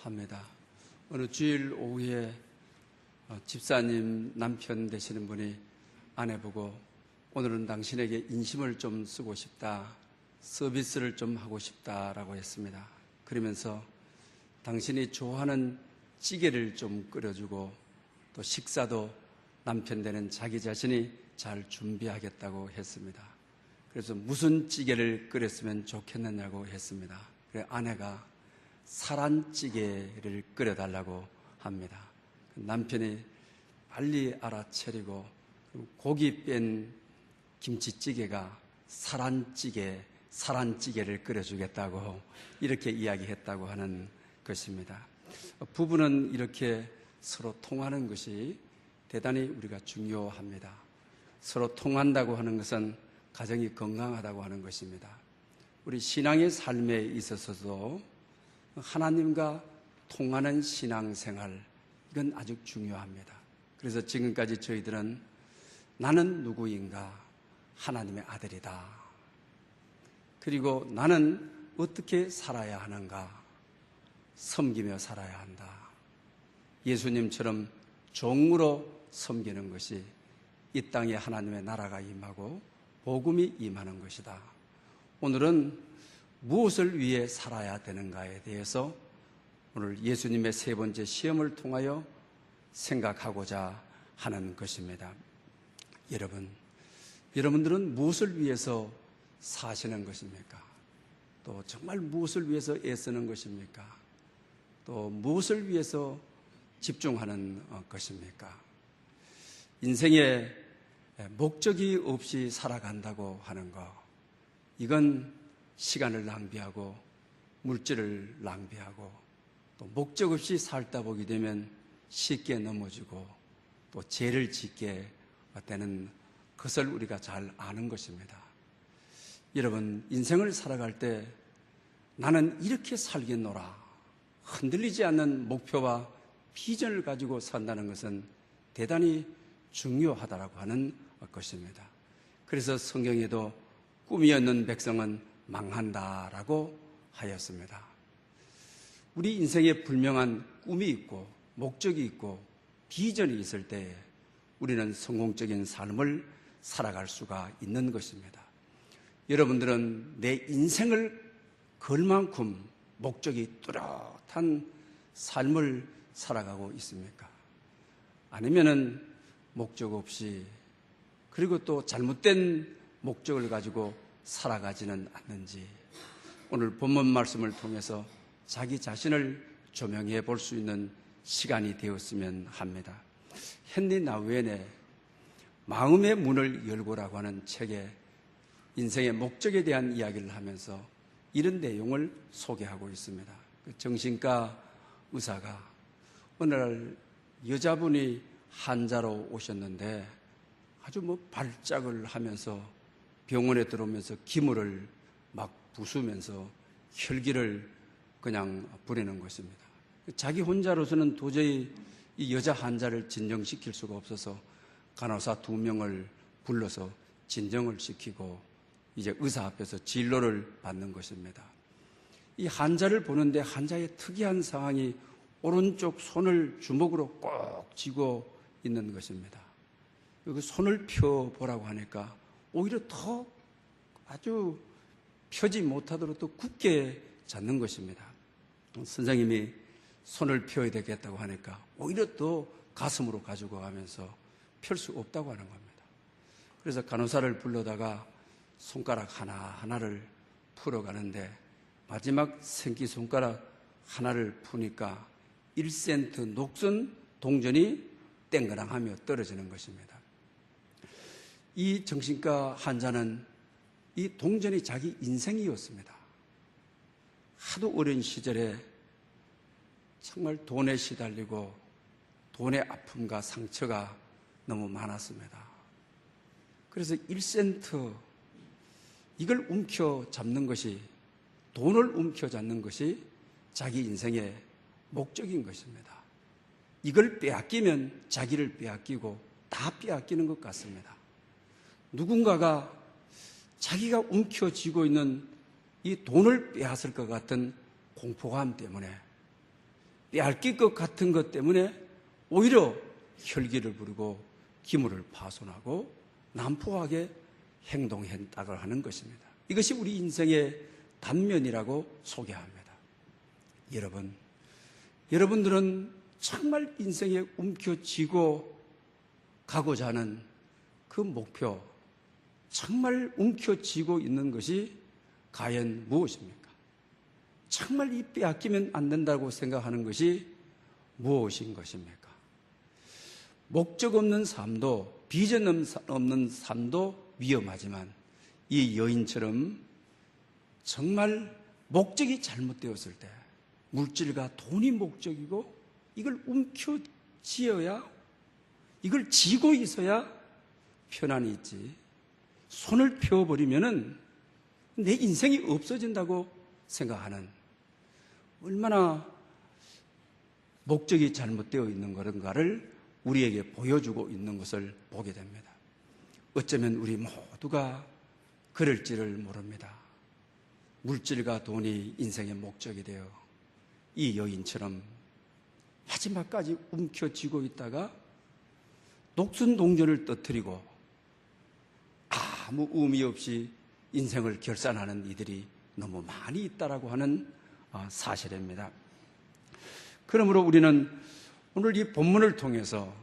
합니다. 어느 주일 오후에 집사님 남편 되시는 분이 아내 보고 오늘은 당신에게 인심을 좀 쓰고 싶다, 서비스를 좀 하고 싶다라고 했습니다. 그러면서 당신이 좋아하는 찌개를 좀 끓여주고 또 식사도 남편 되는 자기 자신이 잘 준비하겠다고 했습니다. 그래서 무슨 찌개를 끓였으면 좋겠느냐고 했습니다. 그래서 아내가 사란찌개를 끓여달라고 합니다. 남편이 빨리 알아차리고 고기 뺀 김치찌개가 사란찌개를 끓여주겠다고 이렇게 이야기했다고 하는 것입니다. 부부는 이렇게 서로 통하는 것이 대단히 우리가 중요합니다. 서로 통한다고 하는 것은 가정이 건강하다고 하는 것입니다. 우리 신앙의 삶에 있어서도 하나님과 통하는 신앙생활, 이건 아주 중요합니다. 그래서 지금까지 저희들은 나는 누구인가? 하나님의 아들이다. 그리고 나는 어떻게 살아야 하는가? 섬기며 살아야 한다. 예수님처럼 종으로 섬기는 것이 이 땅에 하나님의 나라가 임하고 복음이 임하는 것이다. 오늘은 무엇을 위해 살아야 되는가에 대해서 오늘 예수님의 세 번째 시험을 통하여 생각하고자 하는 것입니다. 여러분들은 무엇을 위해서 사시는 것입니까? 또 정말 무엇을 위해서 애쓰는 것입니까? 또 무엇을 위해서 집중하는 것입니까? 인생에 목적이 없이 살아간다고 하는 것, 이건 시간을 낭비하고 물질을 낭비하고 또 목적 없이 살다 보게 되면 쉽게 넘어지고 또 죄를 짓게 되는 것을 우리가 잘 아는 것입니다. 여러분, 인생을 살아갈 때 나는 이렇게 살겠노라, 흔들리지 않는 목표와 비전을 가지고 산다는 것은 대단히 중요하다라고 하는 것입니다. 그래서 성경에도 꿈이 없는 백성은 망한다라고 하였습니다. 우리 인생에 분명한 꿈이 있고 목적이 있고 비전이 있을 때 우리는 성공적인 삶을 살아갈 수가 있는 것입니다. 여러분들은 내 인생을 걸 만큼 목적이 뚜렷한 삶을 살아가고 있습니까? 아니면은 목적 없이 그리고 또 잘못된 목적을 가지고 살아가지는 않는지 오늘 본문 말씀을 통해서 자기 자신을 조명해 볼 수 있는 시간이 되었으면 합니다. 헨리 나우엔의 마음의 문을 열고라고 하는 책에 인생의 목적에 대한 이야기를 하면서 이런 내용을 소개하고 있습니다. 정신과 의사가 어느 날 여자분이 환자로 오셨는데 아주 발작을 하면서 병원에 들어오면서 기물을 막 부수면서 혈기를 그냥 부리는 것입니다. 자기 혼자로서는 도저히 이 여자 환자를 진정시킬 수가 없어서 간호사 2명을 불러서 진정을 시키고 이제 의사 앞에서 진료를 받는 것입니다. 이 환자를 보는데 환자의 특이한 상황이 오른쪽 손을 주먹으로 꼭 쥐고 있는 것입니다. 그 손을 펴보라고 하니까 오히려 더 아주 펴지 못하도록 또 굳게 잡는 것입니다. 선생님이 손을 펴야 되겠다고 하니까 오히려 또 가슴으로 가지고 가면서 펼 수 없다고 하는 겁니다. 그래서 간호사를 불러다가 손가락 하나하나를 풀어가는데 마지막 새끼손가락 하나를 푸니까 1센트 녹슨 동전이 땡그랑하며 떨어지는 것입니다. 이 정신과 환자는 이 동전이 자기 인생이었습니다. 하도 어린 시절에 정말 돈에 시달리고 돈의 아픔과 상처가 너무 많았습니다. 그래서 1센트 이걸 움켜잡는 것이, 돈을 움켜잡는 것이 자기 인생의 목적인 것입니다. 이걸 빼앗기면 자기를 빼앗기고 다 빼앗기는 것 같습니다. 누군가가 자기가 움켜쥐고 있는 이 돈을 빼앗을 것 같은 공포감 때문에 빼앗길 것 같은 것 때문에 오히려 혈기를 부리고 기물을 파손하고 난폭하게 행동했다고 하는 것입니다. 이것이 우리 인생의 단면이라고 소개합니다. 여러분들은 정말 인생에 움켜쥐고 가고자 하는 그 목표, 정말 움켜쥐고 있는 것이 과연 무엇입니까? 정말 이 빼앗기면 안 된다고 생각하는 것이 무엇인 것입니까? 목적 없는 삶도, 비전 없는 삶도 위험하지만 이 여인처럼 정말 목적이 잘못되었을 때, 물질과 돈이 목적이고 이걸 움켜쥐어야, 이걸 쥐고 있어야 편안히 있지, 손을 펴버리면은 내 인생이 없어진다고 생각하는, 얼마나 목적이 잘못되어 있는 것인가를 우리에게 보여주고 있는 것을 보게 됩니다. 어쩌면 우리 모두가 그럴지를 모릅니다. 물질과 돈이 인생의 목적이 되어 이 여인처럼 마지막까지 움켜쥐고 있다가 녹순동전을 터뜨리고 아무 의미 없이 인생을 결산하는 이들이 너무 많이 있다라고 하는 사실입니다. 그러므로 우리는 오늘 이 본문을 통해서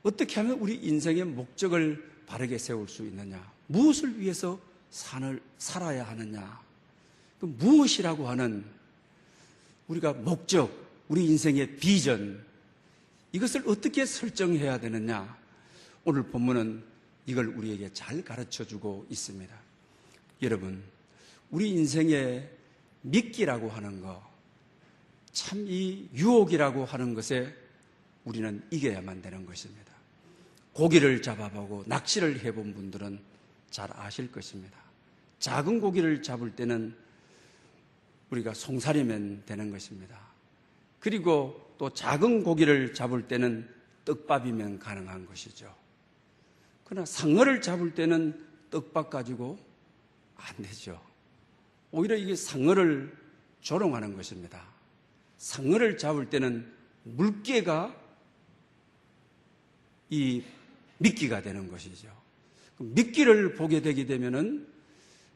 어떻게 하면 우리 인생의 목적을 바르게 세울 수 있느냐, 무엇을 위해서 살아야 하느냐, 무엇이라고 하는 우리가 목적, 우리 인생의 비전, 이것을 어떻게 설정해야 되느냐, 오늘 본문은 이걸 우리에게 잘 가르쳐주고 있습니다. 여러분, 우리 인생의 미끼라고 하는 것, 참 이 유혹이라고 하는 것에 우리는 이겨야만 되는 것입니다. 고기를 잡아보고 낚시를 해본 분들은 잘 아실 것입니다. 작은 고기를 잡을 때는 우리가 송사리면 되는 것입니다. 그리고 또 작은 고기를 잡을 때는 떡밥이면 가능한 것이죠. 그러나 상어를 잡을 때는 떡밥 가지고 안 되죠. 오히려 이게 상어를 조롱하는 것입니다. 상어를 잡을 때는 물개가 이 미끼가 되는 것이죠. 미끼를 보게 되게 되면은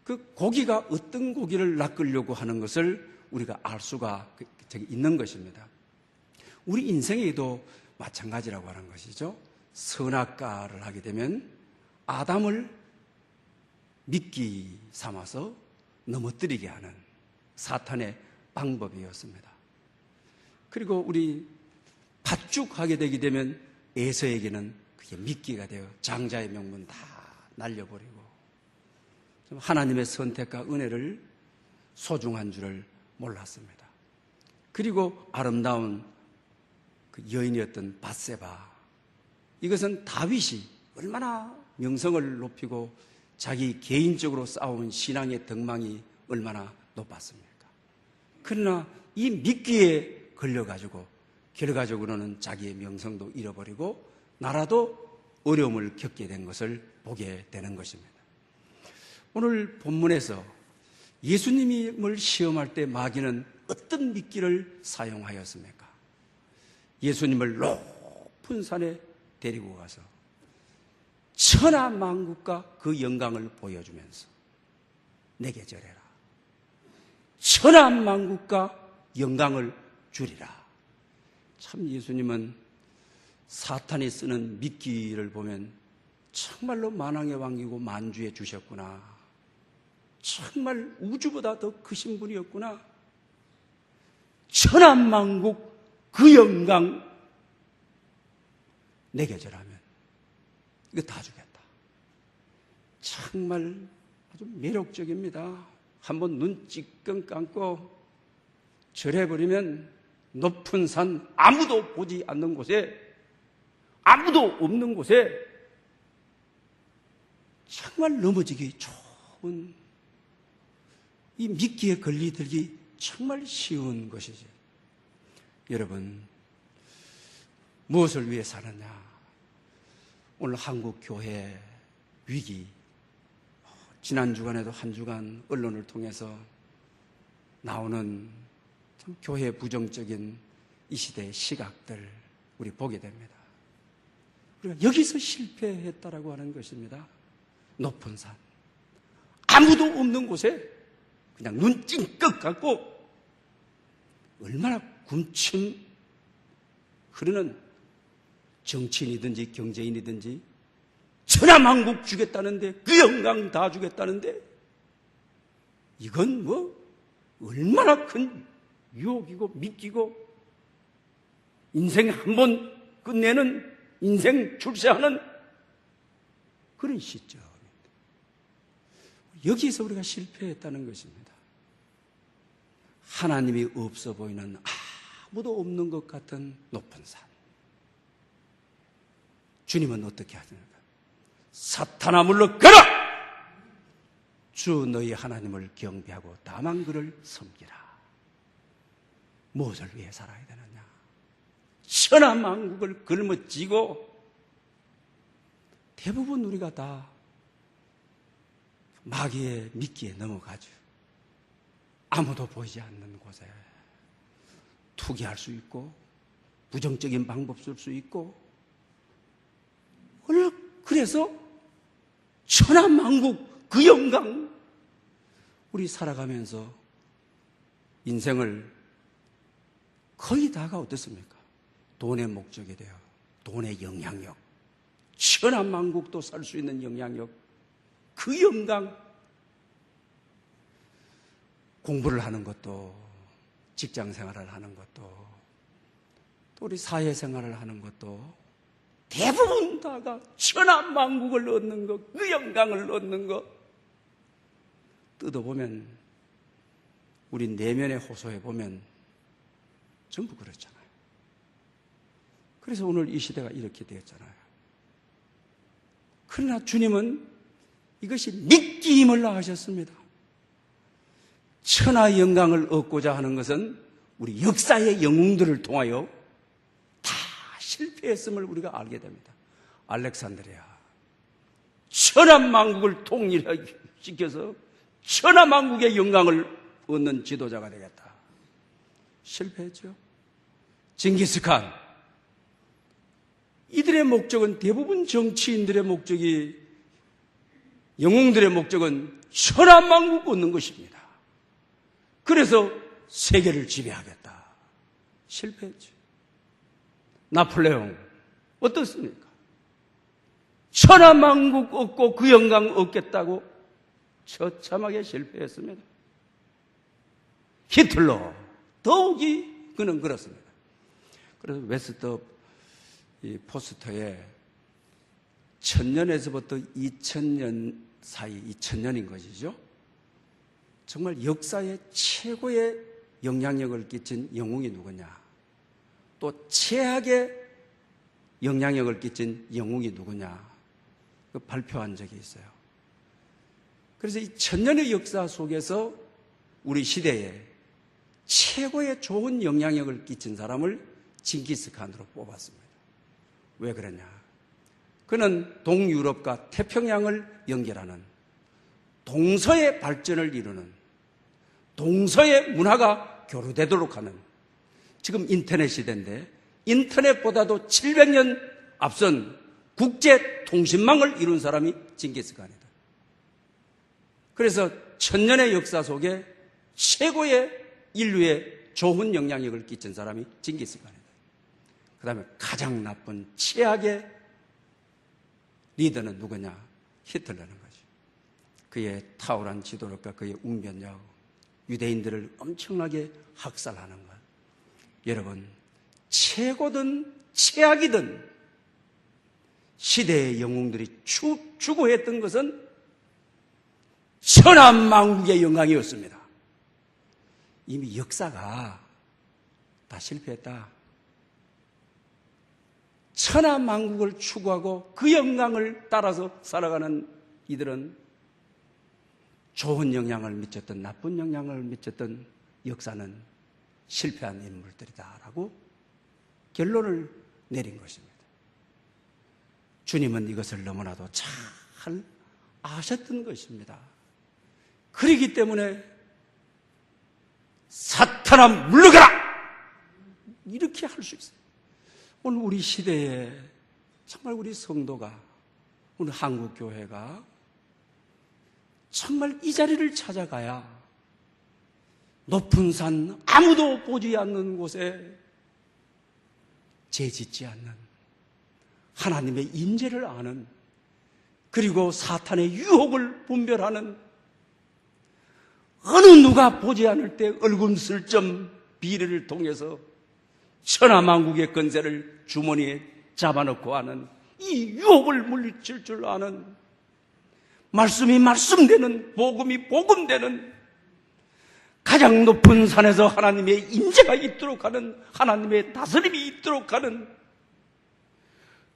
그 고기가 어떤 고기를 낚으려고 하는 것을 우리가 알 수가 있는 것입니다. 우리 인생에도 마찬가지라고 하는 것이죠. 선악과를 하게 되면 아담을 미끼 삼아서 넘어뜨리게 하는 사탄의 방법이었습니다. 그리고 우리 팥죽하게 되게 되면 에서에게는 그게 미끼가 되어 장자의 명분 다 날려버리고 하나님의 선택과 은혜를 소중한 줄을 몰랐습니다. 그리고 아름다운 그 여인이었던 밧세바, 이것은 다윗이 얼마나 명성을 높이고 자기 개인적으로 쌓아온 신앙의 덕망이 얼마나 높았습니까? 그러나 이 미끼에 걸려가지고 결과적으로는 자기의 명성도 잃어버리고 나라도 어려움을 겪게 된 것을 보게 되는 것입니다. 오늘 본문에서 예수님을 시험할 때 마귀는 어떤 미끼를 사용하였습니까? 예수님을 높은 산에 데리고 가서 천하만국과 그 영광을 보여주면서 내게 절해라. 천하만국과 영광을 주리라. 참 예수님은 사탄이 쓰는 미끼를 보면 정말로 만왕의 왕이고 만주에 주셨구나. 정말 우주보다 더 크신 분이었구나. 천하만국 그 영광 내게 절하면 이거 다 주겠다. 정말 아주 매력적입니다. 한번 눈 찌끔 감고 절해버리면 높은 산, 아무도 보지 않는 곳에, 아무도 없는 곳에 정말 넘어지기 좋은, 이 미끼에 걸리들기 정말 쉬운 것이지. 여러분, 무엇을 위해 사느냐? 오늘 한국 교회 위기, 지난 주간에도 한 주간 언론을 통해서 나오는 참 교회 부정적인 이 시대의 시각들 우리 보게 됩니다. 우리가 여기서 실패했다라고 하는 것입니다. 높은 산, 아무도 없는 곳에 그냥 눈 찡긋 감고 얼마나 군침 흐르는 정치인이든지 경제인이든지 천하만국 주겠다는데, 그 영광 다 주겠다는데, 이건 뭐 얼마나 큰 유혹이고 미끼고 인생 한 번 끝내는, 인생 출세하는 그런 시점입니다. 여기서 우리가 실패했다는 것입니다. 하나님이 없어 보이는, 아무도 없는 것 같은 높은 산. 주님은 어떻게 하십니까? 사탄아 물러가라! 주 너희 하나님을 경배하고 다만 그를 섬기라. 무엇을 위해 살아야 되느냐? 천하만국을 걸머쥐고, 대부분 우리가 다 마귀의 미끼에 넘어가죠. 아무도 보이지 않는 곳에 투기할 수 있고, 부정적인 방법 쓸 수 있고, 그래서 천하만국 그 영광, 우리 살아가면서 인생을 거의 다가 어떻습니까? 돈의 목적이 돼요. 돈의 영향력, 천하만국도 살 수 있는 영향력, 그 영광. 공부를 하는 것도, 직장 생활을 하는 것도, 또 우리 사회생활을 하는 것도 대부분 다가 천하만국을 얻는 것, 그 영광을 얻는 것. 뜯어보면, 우리 내면의 호소해 보면 전부 그렇잖아요. 그래서 오늘 이 시대가 이렇게 되었잖아요. 그러나 주님은 이것이 미끼임을 하셨습니다. 천하 영광을 얻고자 하는 것은 우리 역사의 영웅들을 통하여 다 실패했음을 우리가 알게 됩니다. 알렉산드리아, 천하만국을 통일시켜서 천하만국의 영광을 얻는 지도자가 되겠다. 실패했죠. 징기스칸, 이들의 목적은, 대부분 정치인들의 목적이, 영웅들의 목적은 천하만국 얻는 것입니다. 그래서 세계를 지배하겠다. 실패했죠. 나폴레옹 어떻습니까? 천하만국 얻고 그 영광 얻겠다고 처참하게 실패했습니다. 히틀러 더욱이 그는 그렇습니다. 그래서 웨스터 이 포스터에 1000년에서부터 2000년 사이, 2000년인 것이죠. 정말 역사의 최고의 영향력을 끼친 영웅이 누구냐, 또 최악의 영향력을 끼친 영웅이 누구냐, 그 발표한 적이 있어요. 그래서 이 1000년의 역사 속에서 우리 시대에 최고의 좋은 영향력을 끼친 사람을 징기스칸으로 뽑았습니다. 왜 그러냐? 그는 동유럽과 태평양을 연결하는, 동서의 발전을 이루는, 동서의 문화가 교류되도록 하는, 지금 인터넷 시대인데 인터넷보다도 700년 앞선 국제 통신망을 이룬 사람이 징기스칸이다. 그래서 1000년의 역사 속에 최고의 인류의 좋은 영향력을 끼친 사람이 징기스칸이다. 그 다음에 가장 나쁜 최악의 리더는 누구냐? 히틀러는 거죠. 그의 탁월한 지도력과 그의 웅변력, 유대인들을 엄청나게 학살하는 것. 여러분, 최고든 최악이든 시대의 영웅들이 추구했던 것은 천하만국의 영광이었습니다. 이미 역사가 다 실패했다. 천하만국을 추구하고 그 영광을 따라서 살아가는 이들은 좋은 영향을 미쳤던, 나쁜 영향을 미쳤던 역사는 실패한 인물들이다라고 결론을 내린 것입니다. 주님은 이것을 너무나도 잘 아셨던 것입니다. 그렇기 때문에 사탄아 물러가라! 이렇게 할 수 있어요. 오늘 우리 시대에 정말 우리 성도가, 우리 한국교회가 정말 이 자리를 찾아가야 높은 산 아무도 보지 않는 곳에 재짓지 않는 하나님의 임재를 아는, 그리고 사탄의 유혹을 분별하는, 어느 누가 보지 않을 때 얼금슬점 비례를 통해서 천하만국의 권세를 주머니에 잡아넣고 하는, 이 유혹을 물리칠 줄 아는, 말씀이 말씀되는, 복음이 복음되는, 가장 높은 산에서 하나님의 임재가 있도록 하는, 하나님의 다스림이 있도록 하는,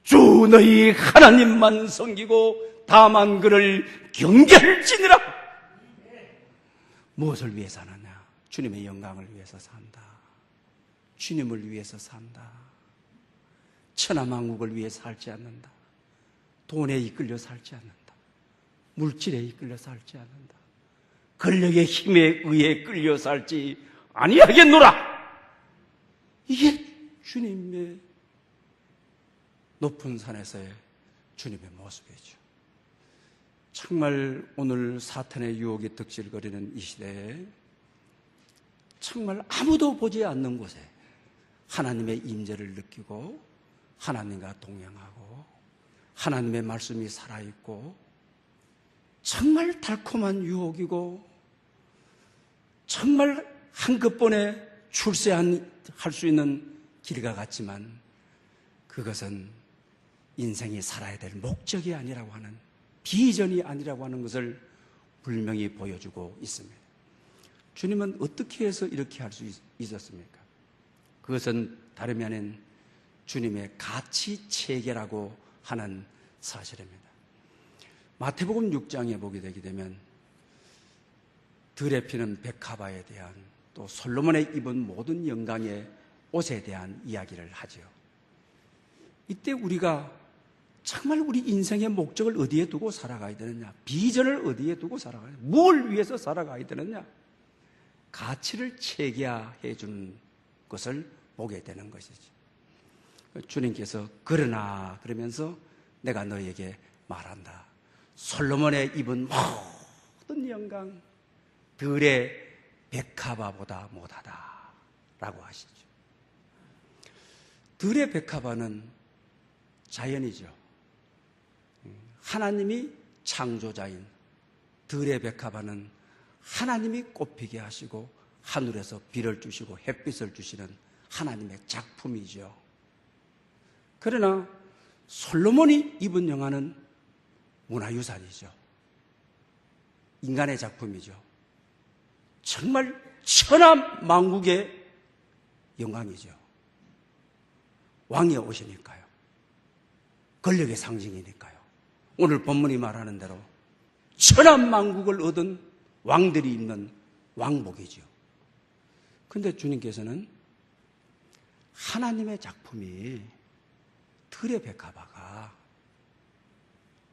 주 너희 하나님만 섬기고 다만 그를 경배할지니라. 무엇을 위해서 사느냐? 주님의 영광을 위해서 산다. 주님을 위해서 산다. 천하만국을 위해 살지 않는다. 돈에 이끌려 살지 않는다. 물질에 이끌려 살지 않는다. 권력의 힘에 의해 끌려 살지 아니하겠노라. 이게 주님의 높은 산에서의 주님의 모습이죠. 정말 오늘 사탄의 유혹에 득실거리는 이 시대에 정말 아무도 보지 않는 곳에 하나님의 임재를 느끼고 하나님과 동행하고 하나님의 말씀이 살아있고 정말 달콤한 유혹이고 정말 한꺼번에 출세할 수 있는 길과 같지만 그것은 인생이 살아야 될 목적이 아니라고 하는, 비전이 아니라고 하는 것을 분명히 보여주고 있습니다. 주님은 어떻게 해서 이렇게 할 수 있었습니까? 그것은 다름이 아닌 주님의 가치 체계라고 하는 사실입니다. 마태복음 6장에 보게 되게 되면 들에 피는 백합화에 대한, 또 솔로몬의 입은 모든 영광의 옷에 대한 이야기를 하죠. 이때 우리가 정말 우리 인생의 목적을 어디에 두고 살아가야 되느냐, 비전을 어디에 두고 살아가야 되느냐, 뭘 위해서 살아가야 되느냐, 가치를 체계화해 주는 것을 보게 되는 것이죠. 주님께서 그러나 그러면서 내가 너에게 말한다. 솔로몬의 입은 모든 영광 들의 백합화보다 못하다 라고 하시죠. 들의 백합화는 자연이죠. 하나님이 창조자인 들의 백합화는 하나님이 꽃피게 하시고 하늘에서 비를 주시고 햇빛을 주시는 하나님의 작품이죠. 그러나 솔로몬이 입은 영화는 문화유산이죠. 인간의 작품이죠. 정말 천하만국의 영광이죠. 왕의 옷이니까요. 권력의 상징이니까요. 오늘 본문이 말하는 대로 천하만국을 얻은 왕들이 입는 왕복이죠. 그런데 주님께서는 하나님의 작품이 들의 백합화가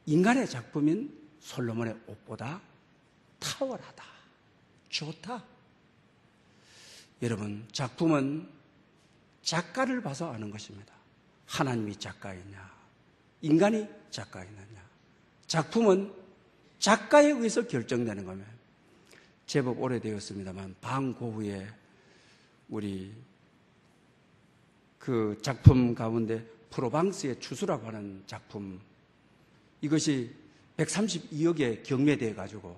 인간의 작품인 솔로몬의 옷보다 탁월하다, 좋다. 여러분, 작품은 작가를 봐서 아는 것입니다. 하나님이 작가이냐, 인간이 작가이느냐. 작품은 작가에 의해서 결정되는 겁니다. 제법 오래되었습니다만 방고흐의 우리 그 작품 가운데 프로방스의 추수라고 하는 작품, 이것이 132억에 경매되어 가지고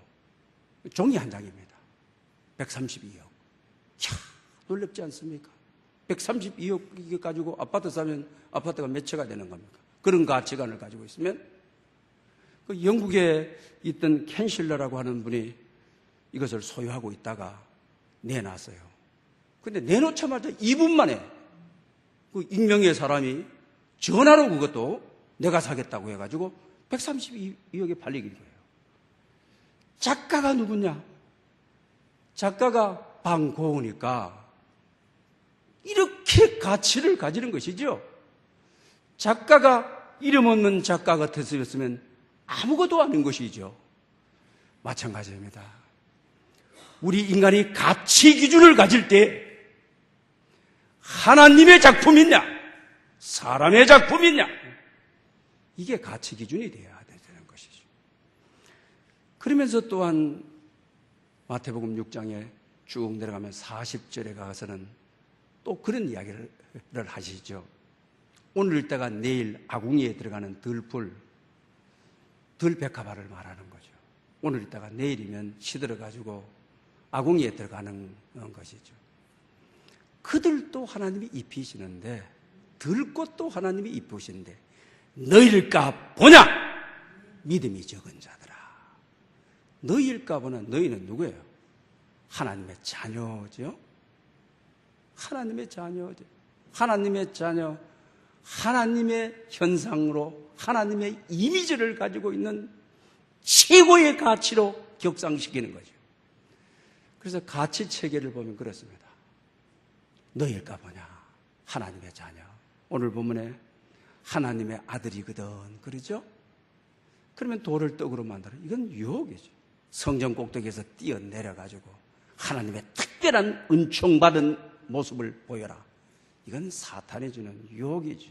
종이 한 장입니다. 132억. 이야, 놀랍지 않습니까? 132억 가지고 아파트 사면 아파트가 몇 채가 되는 겁니까? 그런 가치관을 가지고 있으면 그 영국에 있던 캔실러라고 하는 분이 이것을 소유하고 있다가 내놨어요. 근데 내놓자마자 2분 만에 그 익명의 사람이 전화로 그것도 내가 사겠다고 해가지고 132억에 팔리게 거예요. 작가가 누구냐? 작가가 방고흐니까 이렇게 가치를 가지는 것이죠. 작가가 이름 없는 작가 같았으면 아무것도 아닌 것이죠. 마찬가지입니다. 우리 인간이 가치 기준을 가질 때 하나님의 작품이냐, 사람의 작품이냐, 이게 가치 기준이 되어야 되는 것이죠. 그러면서 또한 마태복음 6장에 쭉 내려가면 40절에 가서는 또 그런 이야기를 하시죠. 오늘 있다가 내일 아궁이에 들어가는 들백합화를 말하는 거죠. 오늘 있다가 내일이면 시들어가지고 아궁이에 들어가는 것이죠. 그들도 하나님이 입히시는데, 들꽃도 하나님이 입히시는데, 너희일까 보냐? 믿음이 적은 자들아. 너희일까 보냐? 너희는 누구예요? 하나님의 자녀죠. 하나님의 자녀죠. 하나님의 자녀, 하나님의 현상으로 하나님의 이미지를 가지고 있는 최고의 가치로 격상시키는 거죠. 그래서 가치 체계를 보면 그렇습니다. 너희일까 보냐? 하나님의 자녀. 오늘 본문에 하나님의 아들이거든, 그러죠? 그러면 돌을 떡으로 만들어. 이건 유혹이죠. 성전 꼭대기에서 뛰어내려가지고 하나님의 특별한 은총받은 모습을 보여라. 이건 사탄이 주는 유혹이죠.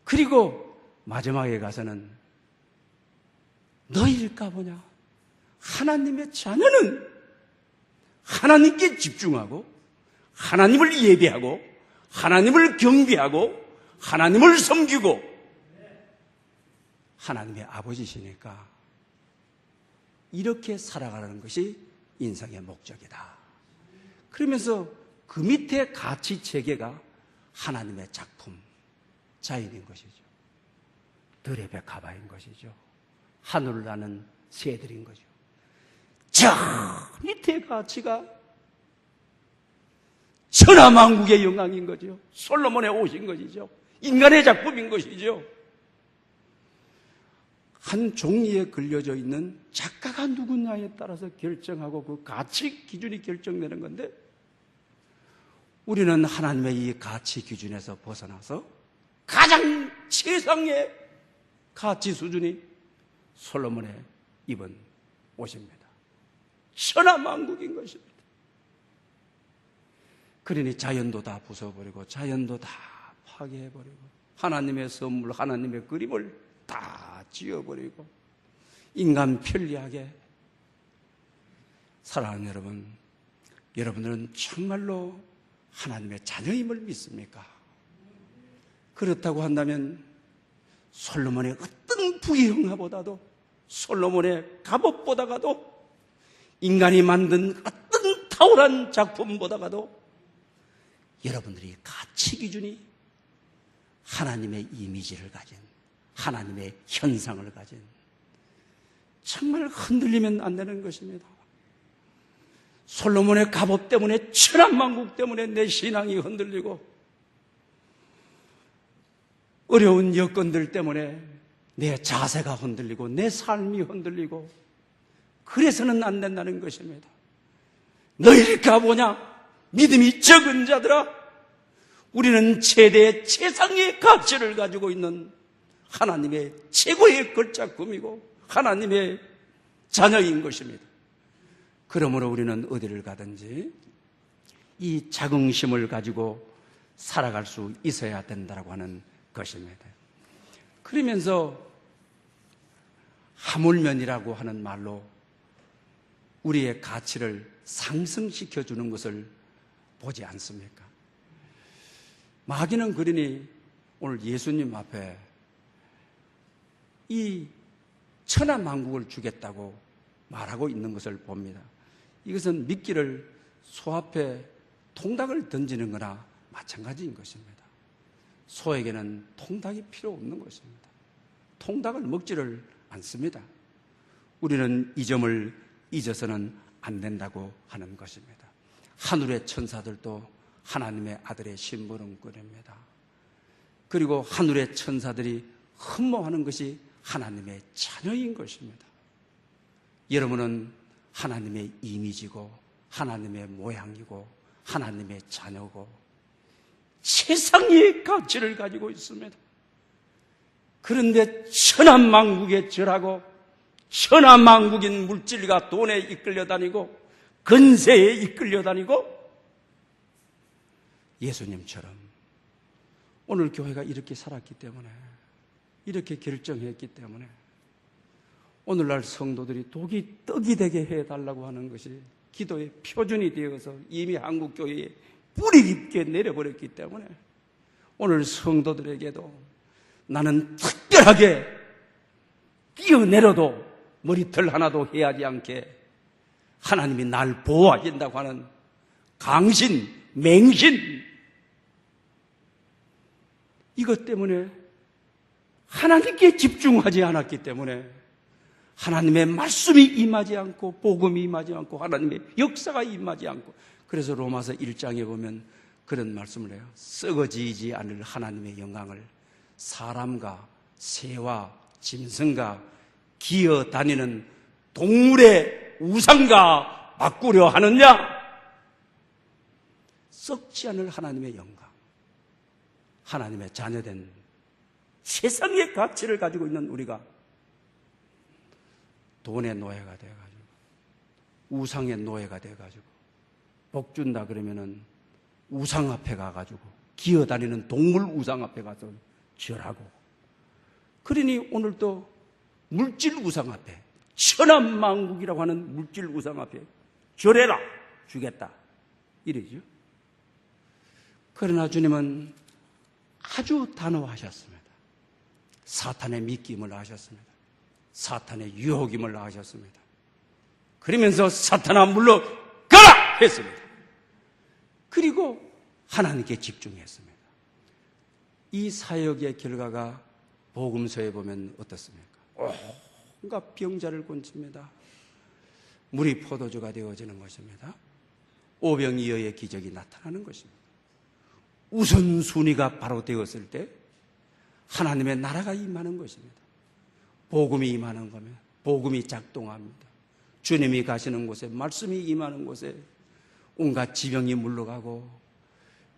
그리고 마지막에 가서는 너희일까 보냐? 하나님의 자녀는 하나님께 집중하고 하나님을 예배하고 하나님을 경배하고 하나님을 섬기고 하나님의 아버지시니까 이렇게 살아가는 것이 인생의 목적이다. 그러면서 그 밑에 가치 체계가 하나님의 작품, 자연인 것이죠. 들의 백합화인 것이죠. 하늘을 나는 새들인 거죠. 저 밑에 가치가 천하만국의 영광인 거죠. 솔로몬의 옷인 것이죠. 인간의 작품인 것이죠. 한 종이에 걸려져 있는 작가가 누구냐에 따라서 결정하고 그 가치 기준이 결정되는 건데, 우리는 하나님의 이 가치 기준에서 벗어나서 가장 최상의 가치 수준이 솔로몬의 입은 옷입니다. 천하만국인 것입니다. 그러니 자연도 다 부숴버리고 자연도 다 파괴해버리고 하나님의 선물, 하나님의 그림을 다 지어버리고 인간 편리하게 사랑하는 여러분, 여러분들은 정말로 하나님의 자녀임을 믿습니까? 그렇다고 한다면 솔로몬의 어떤 부귀영화보다도, 솔로몬의 갑옷보다가도, 인간이 만든 어떤 탁월한 작품보다가도 여러분들이 가치 기준이 하나님의 이미지를 가진, 하나님의 현상을 가진, 정말 흔들리면 안 되는 것입니다. 솔로몬의 갑옷 때문에, 천하만국 때문에 내 신앙이 흔들리고, 어려운 여건들 때문에 내 자세가 흔들리고 내 삶이 흔들리고, 그래서는 안 된다는 것입니다. 너희일까 보냐? 믿음이 적은 자들아, 우리는 최대의 최상의 가치를 가지고 있는 하나님의 최고의 걸작품이고 하나님의 자녀인 것입니다. 그러므로 우리는 어디를 가든지 이 자긍심을 가지고 살아갈 수 있어야 된다고 하는 것입니다. 그러면서 하물면이라고 하는 말로 우리의 가치를 상승시켜 주는 것을 보지 않습니까? 마귀는 그러니 오늘 예수님 앞에 이 천하만국을 주겠다고 말하고 있는 것을 봅니다. 이것은 미끼를 소 앞에 통닭을 던지는 거나 마찬가지인 것입니다. 소에게는 통닭이 필요 없는 것입니다. 통닭을 먹지를 않습니다. 우리는 이 점을 잊어서는 안 된다고 하는 것입니다. 하늘의 천사들도 하나님의 아들의 심부름꾼입니다. 그리고 하늘의 천사들이 흠모하는 것이 하나님의 자녀인 것입니다. 여러분은 하나님의 이미지고 하나님의 모양이고 하나님의 자녀고 최상의 가치를 가지고 있습니다. 그런데 천하만국에 절하고 천하만국인 물질과 돈에 이끌려 다니고 건세에 이끌려 다니고 예수님처럼 오늘 교회가 이렇게 살았기 때문에, 이렇게 결정했기 때문에 오늘날 성도들이 독이 떡이 되게 해달라고 하는 것이 기도의 표준이 되어서 이미 한국 교회에 뿌리 깊게 내려버렸기 때문에 오늘 성도들에게도 나는 특별하게 뛰어내려도 머리털 하나도 해하지 않게 하나님이 날 보호하신다고 하는 강신, 맹신, 이것 때문에 하나님께 집중하지 않았기 때문에 하나님의 말씀이 임하지 않고 복음이 임하지 않고 하나님의 역사가 임하지 않고, 그래서 로마서 1장에 보면 그런 말씀을 해요. 썩어지지 않을 하나님의 영광을 사람과 새와 짐승과 기어다니는 동물의 우상과 바꾸려 하느냐? 썩지 않을 하나님의 영광, 하나님의 자녀된 세상의 가치를 가지고 있는 우리가 돈의 노예가 돼가지고 우상의 노예가 돼가지고 복 준다 그러면은 우상 앞에 가가지고 기어다니는 동물 우상 앞에 가서 절하고, 그러니 오늘도 물질 우상 앞에, 천한만국이라고 하는 물질 우상 앞에 절해라, 주겠다 이러죠. 그러나 주님은 아주 단호하셨습니다. 사탄의 미끼임을 아셨습니다. 사탄의 유혹임을 아셨습니다. 그러면서 사탄아 물러가라 했습니다. 그리고 하나님께 집중했습니다. 이 사역의 결과가 복음서에 보면 어떻습니까? 온갖 병자를 고칩니다. 물이 포도주가 되어지는 것입니다. 오병이어의 기적이 나타나는 것입니다. 우선순위가 바로 되었을 때 하나님의 나라가 임하는 것입니다. 복음이 임하는 거면 복음이 작동합니다. 주님이 가시는 곳에, 말씀이 임하는 곳에 온갖 지병이 물러가고,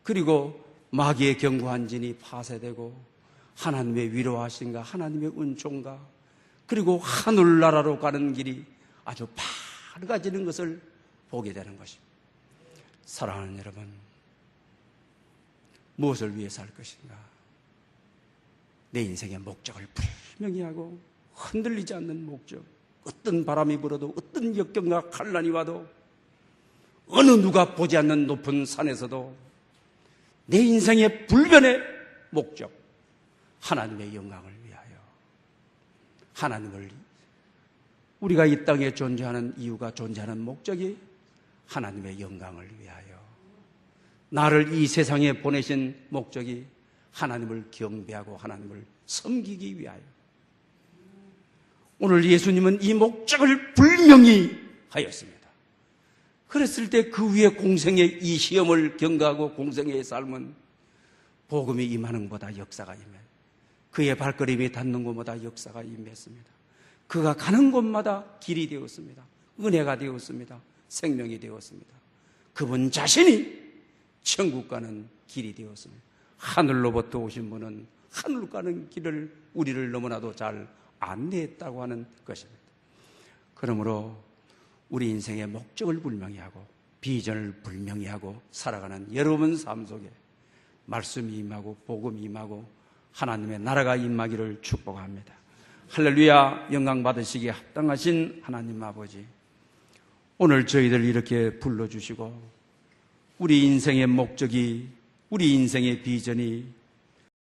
그리고 마귀의 견고한 진이 파쇄되고 하나님의 위로하신가, 하나님의 은총가, 그리고 하늘나라로 가는 길이 아주 밝아지는 것을 보게 되는 것입니다. 사랑하는 여러분, 무엇을 위해 살 것인가? 내 인생의 목적을 분명히 하고 흔들리지 않는 목적, 어떤 바람이 불어도 어떤 역경과 환난이 와도 어느 누가 보지 않는 높은 산에서도 내 인생의 불변의 목적, 하나님의 영광을 위하여, 하나님을, 우리가 이 땅에 존재하는 이유가, 존재하는 목적이 하나님의 영광을 위하여, 나를 이 세상에 보내신 목적이 하나님을 경배하고 하나님을 섬기기 위하여. 오늘 예수님은 이 목적을 분명히 하였습니다. 그랬을 때 그 위에 공생의 이 시험을 경과하고 공생의 삶은 복음이 임하는 것보다 역사가 임해, 그의 발걸음이 닿는 곳마다 역사가 임했습니다. 그가 가는 곳마다 길이 되었습니다. 은혜가 되었습니다. 생명이 되었습니다. 그분 자신이 천국 가는 길이 되었습니다. 하늘로부터 오신 분은 하늘로 가는 길을 우리를 너무나도 잘 안내했다고 하는 것입니다. 그러므로 우리 인생의 목적을 분명히 하고 비전을 분명히 하고 살아가는 여러분 삶 속에 말씀이 임하고 복음이 임하고 하나님의 나라가 임하기를 축복합니다. 할렐루야. 영광 받으시기에 합당하신 하나님 아버지, 오늘 저희들 이렇게 불러주시고 우리 인생의 목적이, 우리 인생의 비전이